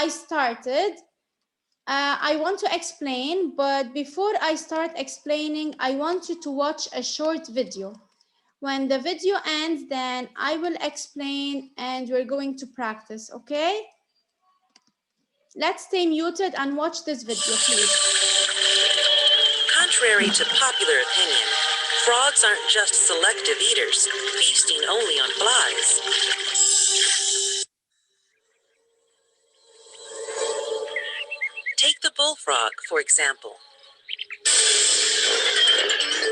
I started, I want to explain, but before I start explaining, I want you to watch a short video. When the video ends, then I will explain and we're going to practice, okay? Let's stay muted and watch this video, please. Contrary to popular opinion, frogs aren't just selective eaters, feasting only on flies. Take the bullfrog, for example.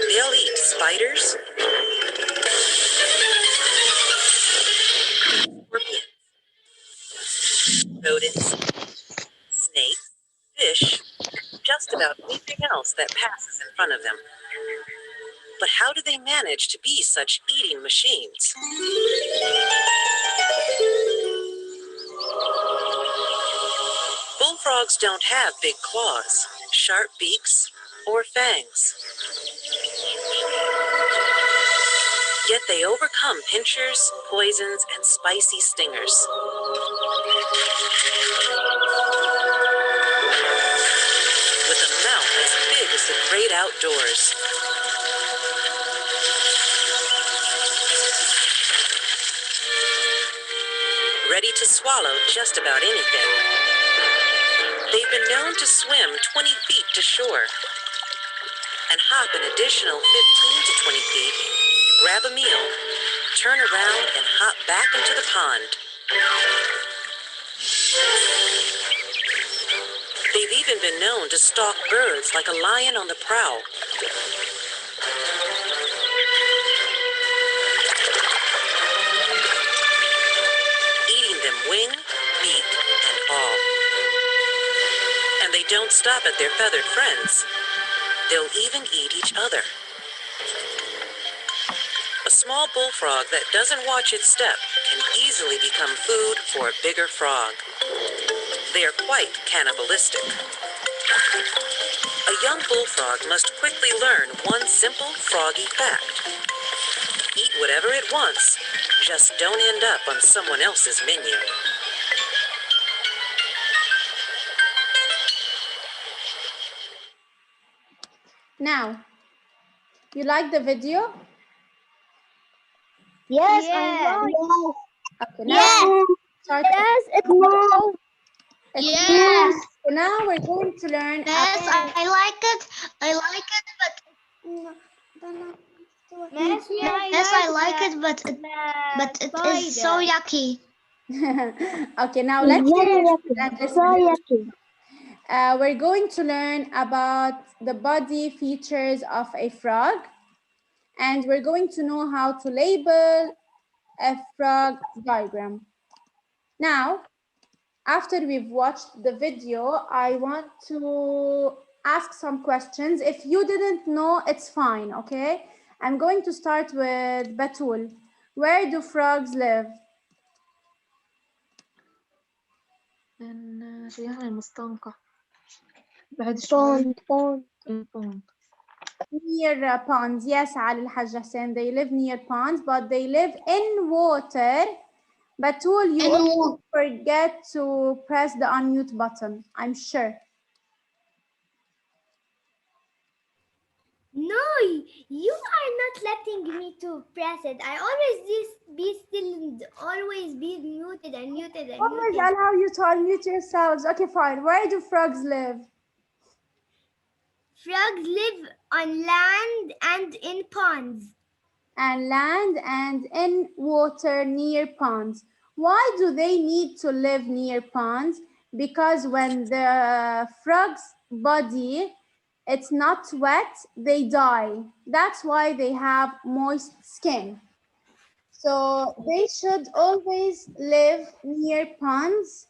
They'll eat spiders, scorpions, rodents, snakes, fish, just about anything else that passes in front of them. But how do they manage to be such eating machines? Bullfrogs don't have big claws, sharp beaks, or fangs. Yet they overcome pinchers, poisons, and spicy stingers. With a mouth as big as the great outdoors. Ready to swallow just about anything. They've been known to swim 20 feet to shore and hop an additional 15 to 20 feet, grab a meal, turn around and hop back into the pond. They've even been known to stalk birds like a lion on the prowl. Eating them wing, beak, and all. And they don't stop at their feathered friends. They'll even eat each other. A small bullfrog that doesn't watch its step can easily become food for a bigger frog. They are quite cannibalistic. A young bullfrog must quickly learn one simple froggy fact. Eat whatever it wants, just don't end up on someone else's menu. Now, you like the video? Yes, Yes. I like. Okay, now Yes. start. Yes, yes. So now we're going to learn. Yes, I like it. I like it, but yes, I like it, but it is so yucky. Okay, now let's yucky. we're going to learn about the body features of a frog, and we're going to know how to label a frog diagram. Now, after we've watched the video, I want to ask some questions. If you didn't know, it's fine, okay? I'm going to start with Batul. Where do frogs live? سياحة المستنقع Pond. Near ponds. Yes, Ali Al-Hajj Hussein, they live near ponds, but they live in water. Batul, you always forget to press the unmute button, I'm sure. No, you are not letting me to press it. I always be still and always be muted and muted and Always muted. allow you to unmute yourselves. Okay, fine. Where do frogs live? Frogs live on land and in ponds. And land and in water near ponds. Why do they need to live near ponds? Because when the frog's body it's not wet, they die. That's why they have moist skin. So they should always live near ponds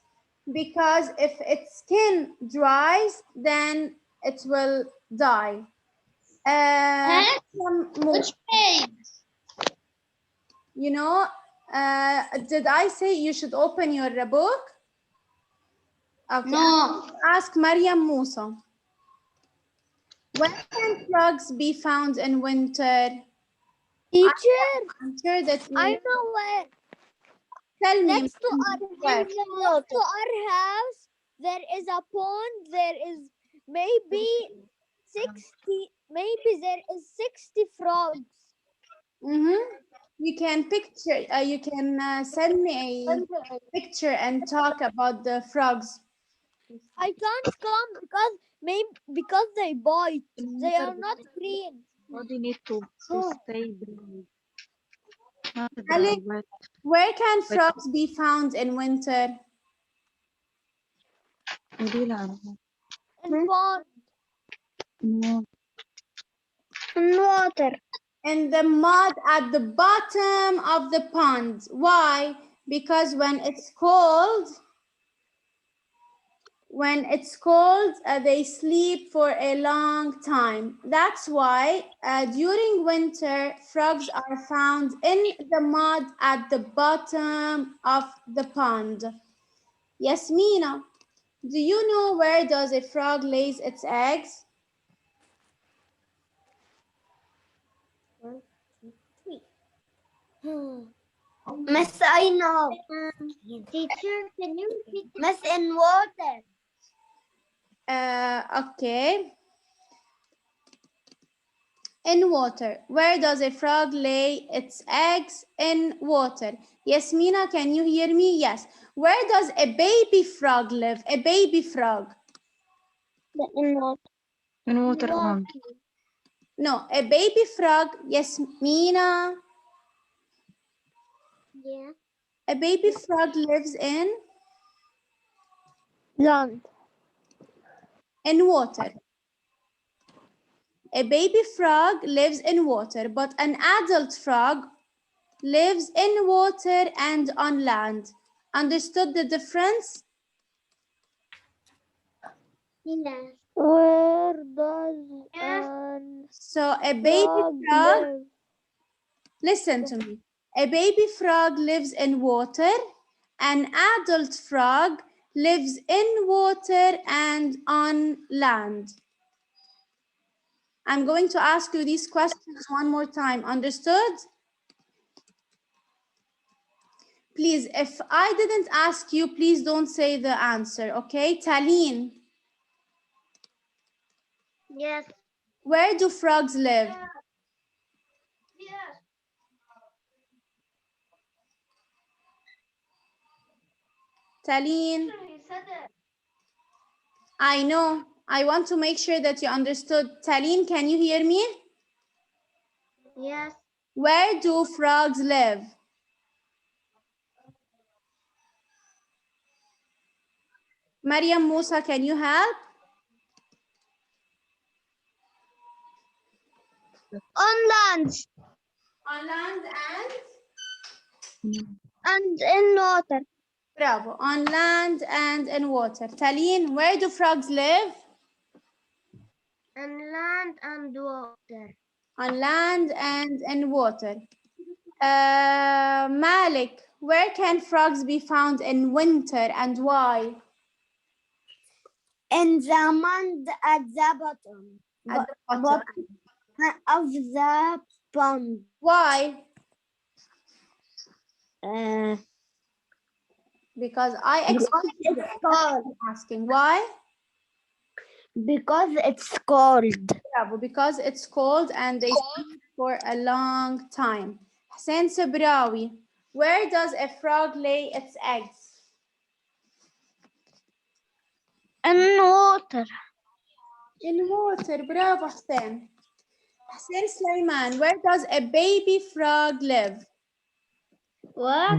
because if its skin dries, then it will die. Which page? You know, did I say you should open your book? Okay. No. Ask Mariam Musa. When can frogs be found in winter? Teacher, I'm sure that you know where. tell me. Next to our house, there is a pond, there is maybe 60, maybe there is 60 frogs. You can picture. You can send me a picture and talk about the frogs. I can't come because they bite. They are not green. Body need to stay dry. Not dry, Ali, wet. where can frogs be found in winter? Nabila, In pond. no. In water. In the mud at the bottom of the pond. Why? Because when it's cold, they sleep for a long time. That's why during winter, frogs are found in the mud at the bottom of the pond. Yasmina, do you know where does a frog lays its eggs? 1, 2, 3. Miss, I know. Teacher, can you repeat? Miss, in water. Okay. In water. Where does a frog lay its eggs? In water. Yasmina, can you hear me? Yes. Where does a baby frog live? A baby frog. In water. In water only. No, a baby frog. Yasmina. Yeah. A baby frog lives in Land. water. A baby frog lives in water, but an adult frog lives in water and on land. Understood the difference? Yes. Where does an So a baby frog frog, live? listen to me. A baby frog lives in water. An adult frog lives in water and on land. I'm going to ask you these questions one more time. Understood? Please, if I didn't ask you, please don't say the answer, okay? Taline, Yes. where do frogs live? Yes. Taline, He said it. I know. I want to make sure that you understood. Taline, can you hear me? Yes. Where do frogs live? Mariam Musa, can you help? On land. On land And in water. Bravo. On land and in water. Taline, where do frogs live? On land and water. On land and in water. Malik, where can frogs be found in winter and why? In the mud at the bottom. At the bottom. Of the pond. Why? Because Because it's cold. asking why? Because it's cold. Bravo, because it's cold and they sleep for a long time. Hussein Sabrawi, where does a frog lay its eggs? In water. In water, bravo Hussein. Hussein Sulaiman, where does a baby frog live? What?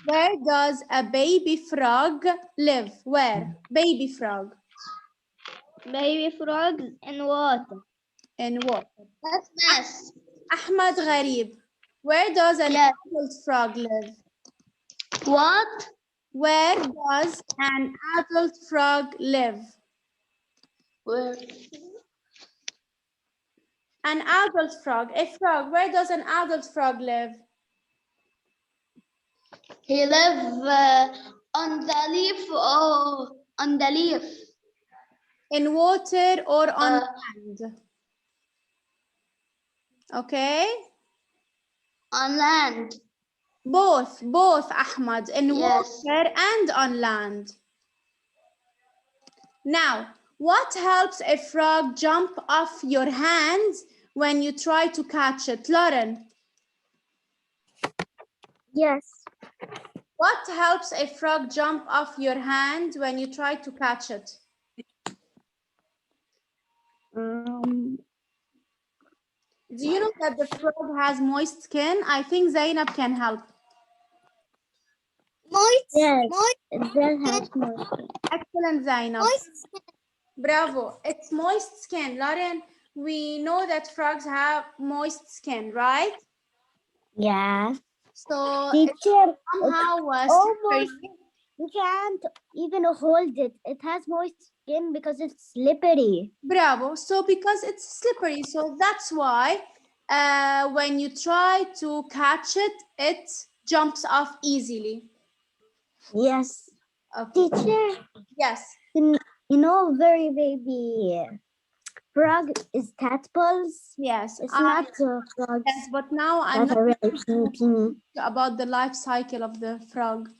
Where does a baby frog live? Where? Baby frog. Baby frogs in water. In water. Yes. Ahmad Gharib, where does an Yes. adult frog live? What? Where does an adult frog live? Where? An adult frog, a frog. Where does an adult frog live? He live on the leaf or on the leaf. In water or on land? Okay? On land. Both, Ahmad, in Yes. water and on land. Now, what helps a frog jump off your hands when you try to catch it? Lauren, Yes. what helps a frog jump off your hand when you try to catch it? Do you know that the frog has moist skin? I think Zainab can help. Moist. Yes. Moist. It does have moist. Excellent, Zainab. Moist. Bravo. It's moist skin. Lauren, we know that frogs have moist skin, right? Yeah. So Teacher, somehow almost you can't even hold it. It has moist skin because it's slippery. Bravo. So because it's slippery, so that's why when you try to catch it, it jumps off easily. Yes. Okay. Teacher, Yes. you know, very baby frog is tadpoles. Yes. It's not frogs. Yes, but now I'm That not are really teeny. about the life cycle of the frog.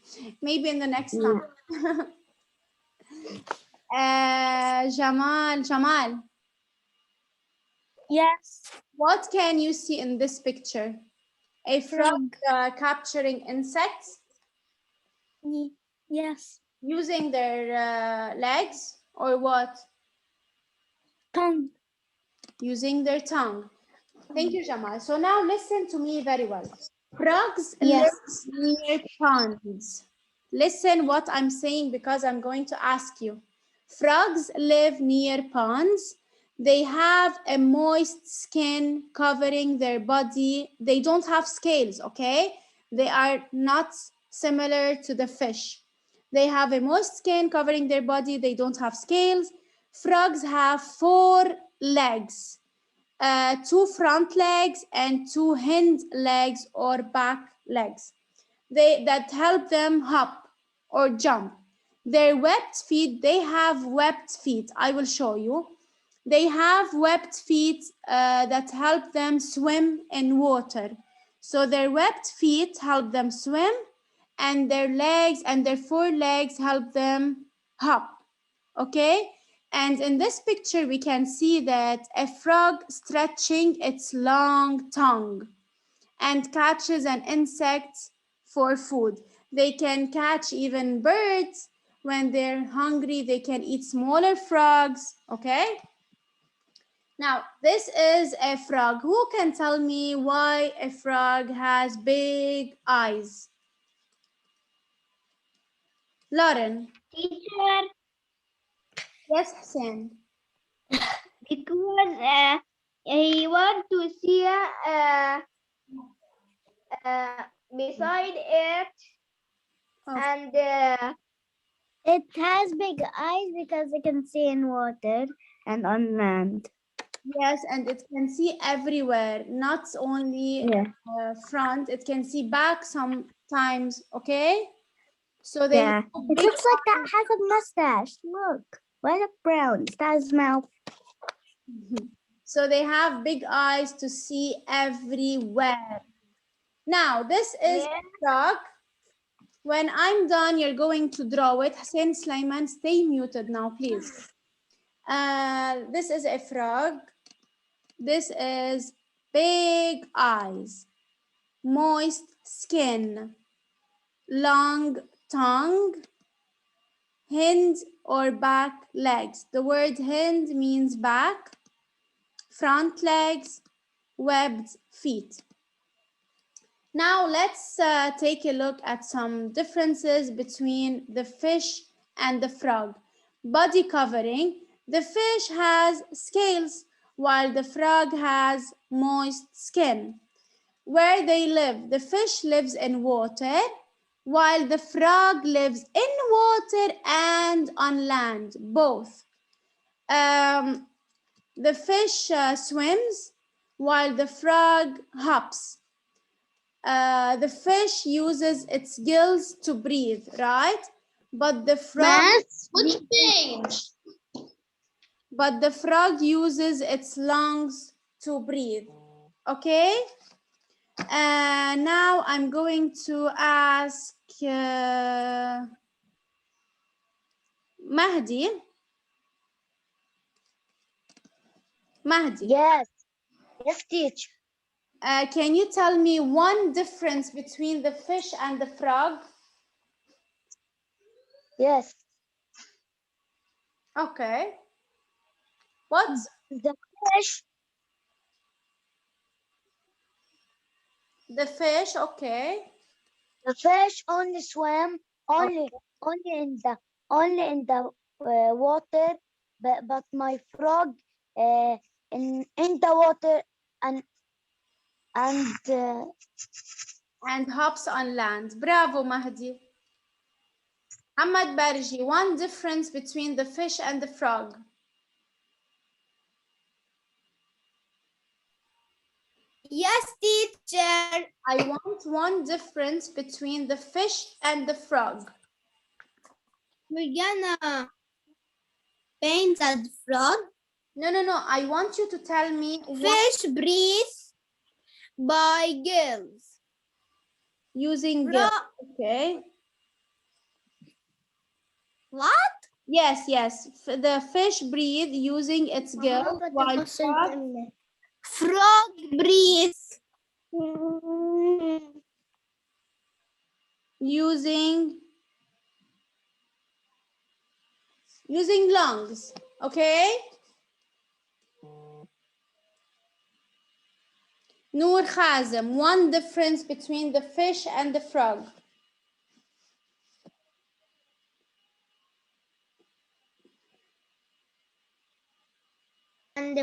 Maybe in the next time. Jamal. Yes. What can you see in this picture? A frog capturing insects Yes. using their legs, or what? Tongue. Using their tongue. Thank you, Jamal. So now listen to me very well. Frogs Yes. live near ponds. Listen what I'm saying because I'm going to ask you. Frogs live near ponds. They have a moist skin covering their body. They don't have scales, okay? They are not similar to the fish. They have a moist skin covering their body. They don't have scales. Frogs have 4 legs, 2 front legs and 2 hind legs or back legs. That help them hop or jump. Their webbed feet, they have webbed feet. I will show you. They have webbed feet that help them swim in water. So their webbed feet help them swim, and their legs and their 4 legs help them hop. Okay? And in this picture, we can see that a frog stretching its long tongue and catches an insect for food. They can catch even birds. When they're hungry, they can eat smaller frogs. Okay? Now, this is a frog. Who can tell me why a frog has big eyes? Lauren. Teacher, Yes, Hussein. because he want to see beside it, Oh. and It has big eyes because it can see in water and on land. Yes, and it can see everywhere, not only front, it can see back sometimes, okay? So they Yeah. have It big looks like that has a mustache. Look. Why the brown? It's that his mouth. So they have big eyes to see everywhere. Now, this is a frog. When I'm done, you're going to draw it. Hussein Sulaiman, stay muted now, please. This is a frog. This is big eyes, moist skin, long tongue, hind or back legs. The word hind means back, front legs, webbed feet. Now let's take a look at some differences between the fish and the frog. Body covering. The fish has scales while the frog has moist skin. Where they live, the fish lives in water while the frog lives in water and on land, both. The fish swims while the frog hops. The fish uses its gills to breathe, right? But the frog Which page? but the frog uses its lungs to breathe. Okay? Now I'm going to ask Mahdi. Mahdi, Yes. Yes, teacher. can you tell me one difference between the fish and the frog? Yes. Okay. What? The fish, The fish, okay. only swim only in the water, but my frog in the water and And hops on land. Bravo, Mahdi. Ahmad Barji, one difference between the fish and the frog. Yes, teacher. I want one difference between the fish and the frog. We're gonna paint the frog. No. I want you to tell me Fish breathe by gills. using gills. Okay. What? Yes. The fish breathe using its gills, while Frog breathes using lungs. Okay. Noor Khazem, one difference between the fish and the frog. and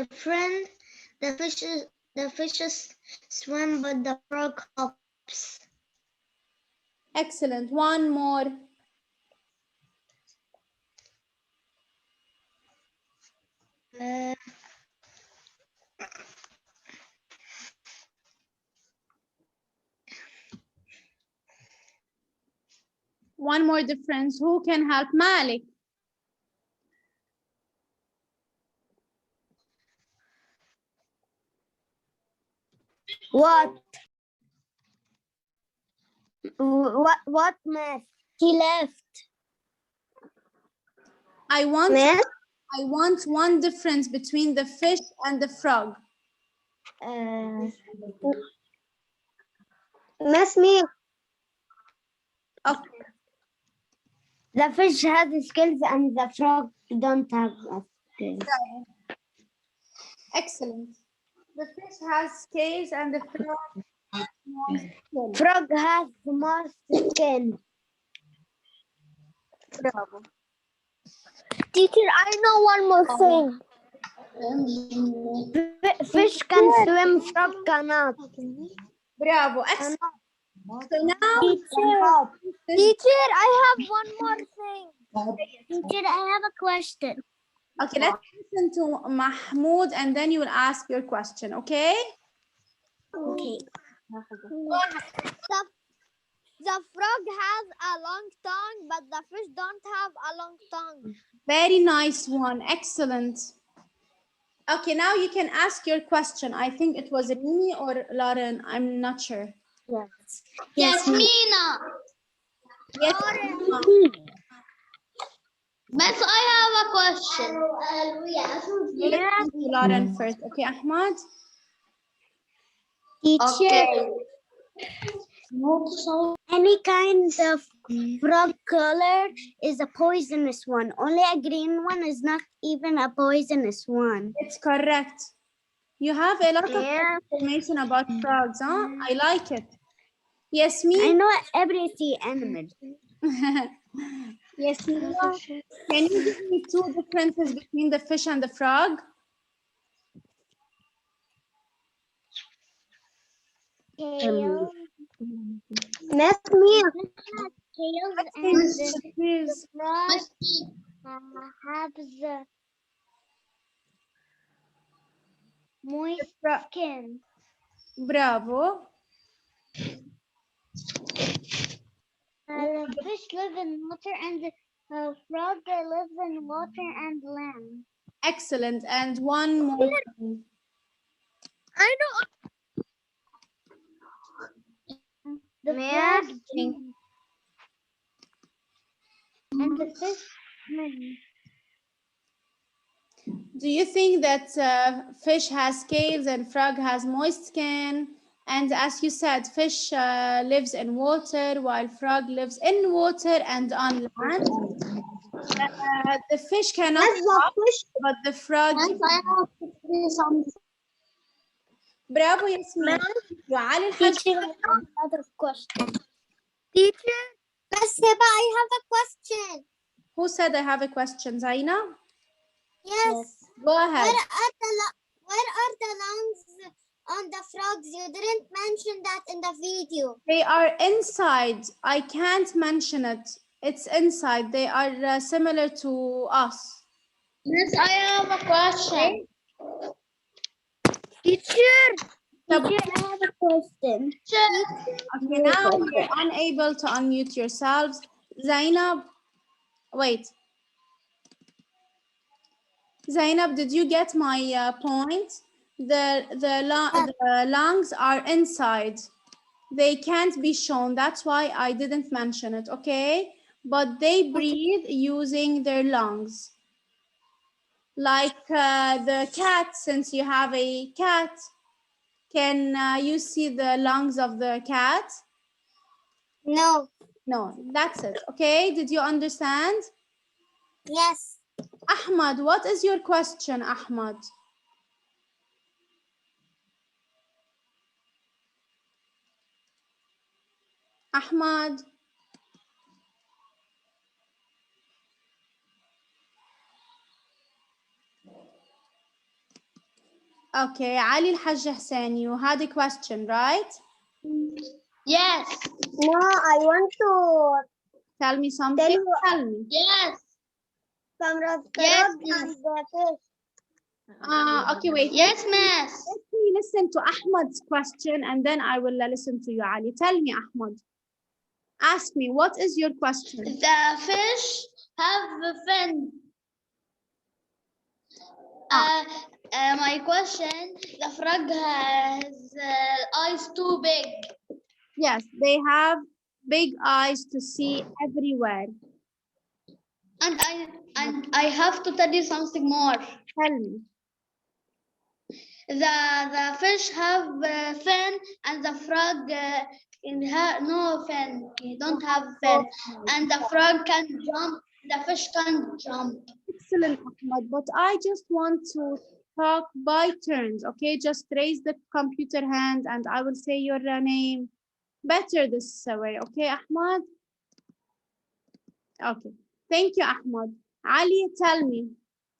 the fishes swim, but the frog hops. Excellent. One more. One more difference. Who can help? Malik. what? What math? He left. I want Math? one difference between the fish and the frog. Miss me. Okay. The fish has skills and the frog don't have skills. Excellent. The fish has scales and the frog has more skin. Frog has more skin. Bravo. Teacher, I know one more thing. Fish can swim, frog cannot. Bravo. Excellent. So now, Teacher, I have one more thing. Teacher, I have a question. okay, let's listen to Mahmoud and then you will ask your question, okay? Okay. The frog has a long tongue, but the fish don't have a long tongue. Very nice one. Excellent. Okay, now you can ask your question. I think it was Rimi or Lauren. I'm not sure. Yes. Yasmina. Yes. But I have a question. Listen to Lauren first. Okay, Ahmad? Teacher, any kind of frog color is a poisonous one. Only a green one is not even a poisonous one. It's correct. You have a lot of information about frogs, huh? I like it. Yes, me? I know every sea animal. Yes, me. Can you give me two differences between the fish and the frog? Tails. Miss me. Tails and the frog have the moist skin. Bravo. The fish live in water and the frog lives in water and land. Excellent. And one more thing. I know. The frog and the fish. Do you think that fish has scales and frog has moist skin? And as you said, fish lives in water while frog lives in water and on land. The fish cannot hop, but the frog can. برافو ياسمين. وعلي الحاج. Another question. Teacher, Miss Hiba, I have a question. Who said I have a question, Zaina? Yes. Go ahead. Where are the lungs on the frogs? You didn't mention that in the video. They are inside. I can't mention it. It's inside. They are similar to us. Miss, I have a question. Teacher, I have a question. Okay, now you're unable to unmute yourselves. Zainab, wait. Zainab, did you get my point? The lungs are inside. They can't be shown. That's why I didn't mention it, okay? But they breathe using their lungs. Like the cat, since you have a cat, can you see the lungs of the cat? No. No, that's it, okay? Did you understand? Yes. Ahmad, what is your question, Ahmad? Ahmad. Okay, Ali Al-Hajj Hussein, you had a question, right? Yes. No, I want to Tell me something. Tell me. Yes. Yes, and the fish. Okay, wait. Yes, miss. Let me listen to Ahmad's question and then I will listen to you, Ali. Tell me, Ahmad. Ask me, what is your question? The fish have a fin. My question, the frog has eyes too big. Yes, they have big eyes to see everywhere. And I have to tell you something more. Tell me. The fish have fin and the frog no fin. He don't have fin. And the frog can jump. The fish can jump. Excellent, Ahmad. But I just want to talk by turns, okay? Just raise the computer hand and I will say your name. Better this way, okay, Ahmad? Okay. Thank you, Ahmad. Ali, tell me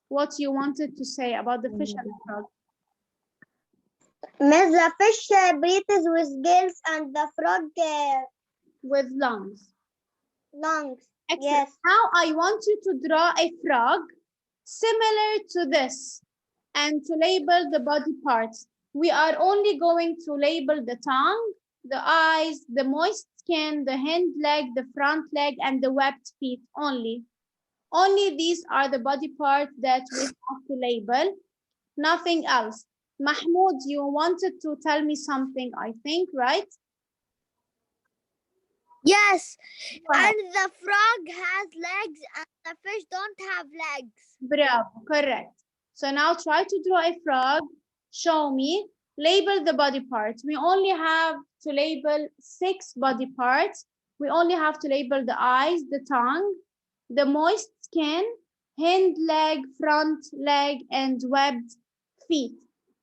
what you wanted to say about the fish and the frog. Miss, the fish breathes with gills and the frog with lungs. lungs. Excellent. Yes. Now I want you to draw a frog similar to this and to label the body parts. We are only going to label the tongue, the eyes, the moist skin, the hind leg, the front leg, and the webbed feet only. Only these are the body parts that we have to label, nothing else. Mahmoud, you wanted to tell me something, I think, right? Yes, and the frog has legs and the fish don't have legs. Bravo, correct. So now try to draw a frog. Show me. Label the body parts. We only have to label 6 body parts. We only have to label the eyes, the tongue, the moist skin, hind leg, front leg, and webbed feet.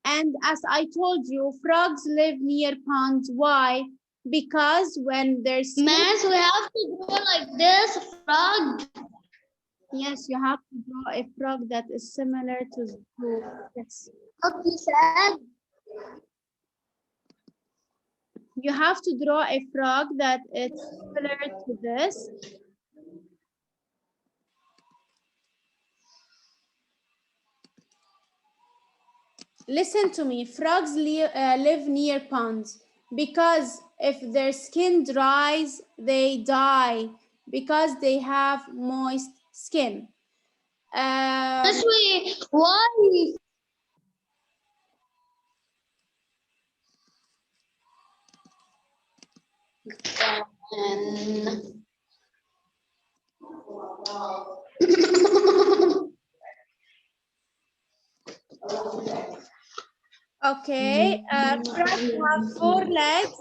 And as I told you, frogs live near ponds. Why? Because when there's Miss, we have to draw like this frog. yes, you have to draw a frog that is similar to this. What you said? You have to draw a frog that is similar to this. Listen to me, frogs live near ponds because if their skin dries, they die because they have moist skin. Why? Okay, frogs have 4 legs.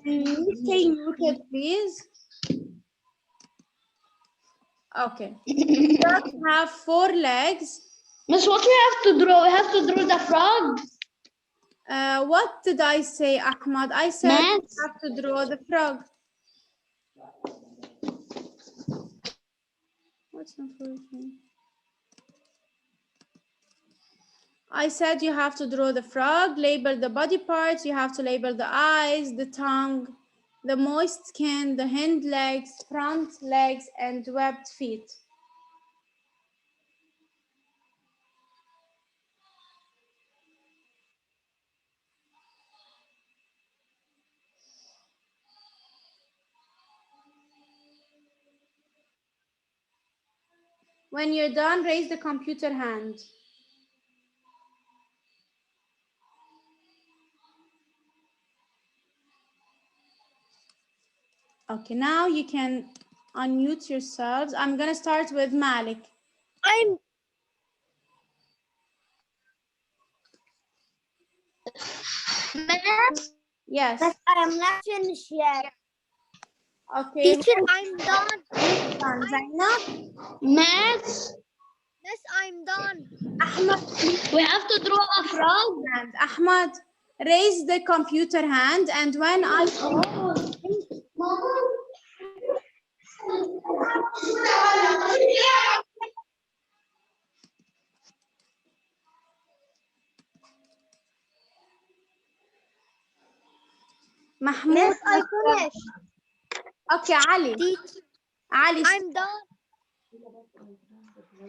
Can you stay muted, please? Okay. Frogs have 4 legs. Miss, what we have to draw? We have to draw the frog. What did I say, Ahmad? I said you Math. have to draw the frog. What's not working? I said you have to draw the frog, label the body parts, you have to label the eyes, the tongue, the moist skin, the hind legs, front legs, and webbed feet. When you're done, raise the computer hand. Okay, now you can unmute yourselves. I'm gonna start with Malik. I'm Math. Yes. But I am not finished yet. Okay. Teacher, I'm done. Who's done? Zainab? Math. Yes, I'm done. Ahmad, We have to draw a frog. and Ahmad, raise the computer hand, and when I Mahmoud, Miss, I finished. okay, Ali. Teacher, Ali, I'm done.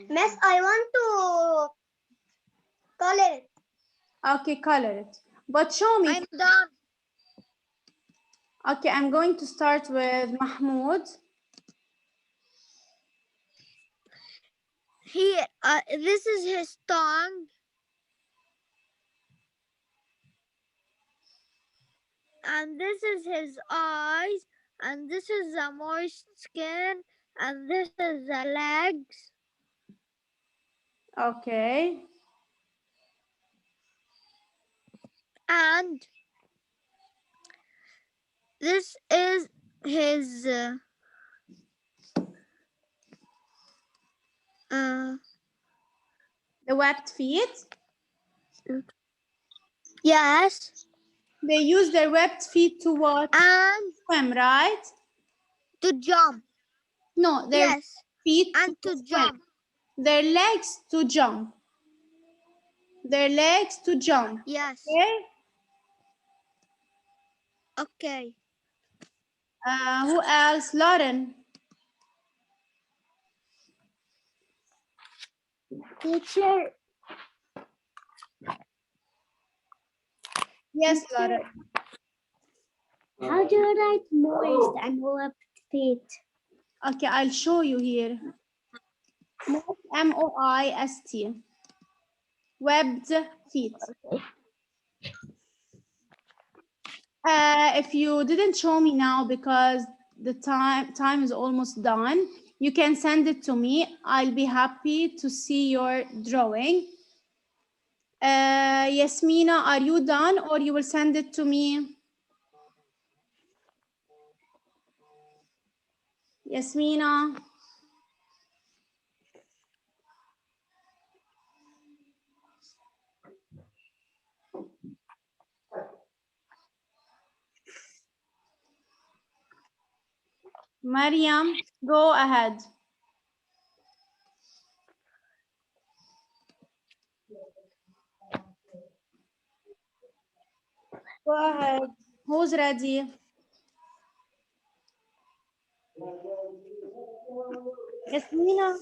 Miss, I want to color it. okay, color it. But show me. I'm done. Okay, I'm going to start with Mahmoud. This is his tongue. And this is his eyes. And this is the moist skin. And this is the legs. Okay. And this is his The webbed feet. yes. They use their webbed feet to what? And Swim, right? to jump. No, their Yes. feet And to swim. jump. Their legs to jump. Their legs to jump. Yes. Okay. Okay. Who else? Lauren. Teacher. Yes, Lauren. How do you write moist and webbed feet? Okay, I'll show you here. M-O-I-S-T. Webbed feet. If you didn't show me now because the time is almost done, you can send it to me. I'll be happy to see your drawing. Yasmina, are you done or you will send it to me? Yasmina. Mariam, go ahead. Go ahead. Who's ready? Yasmina,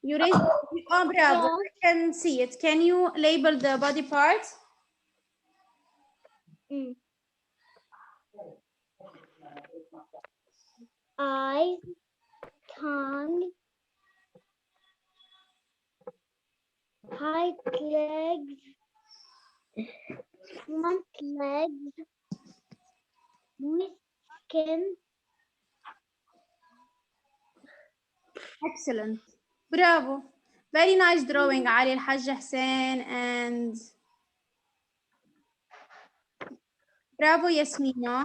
you raised. Oh, bravo. I can see it. Can you label the body parts? Eyes, tongue, hind legs, front legs, with skin. Excellent. Bravo. Very nice drawing, Ali Al-Hajj Hussein, and bravo, Yasmina.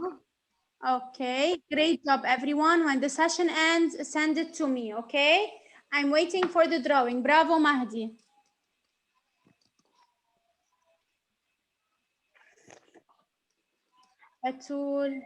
Okay, great job, everyone. When the session ends, send it to me, okay? I'm waiting for the drawing. Bravo, Mahdi. Batul.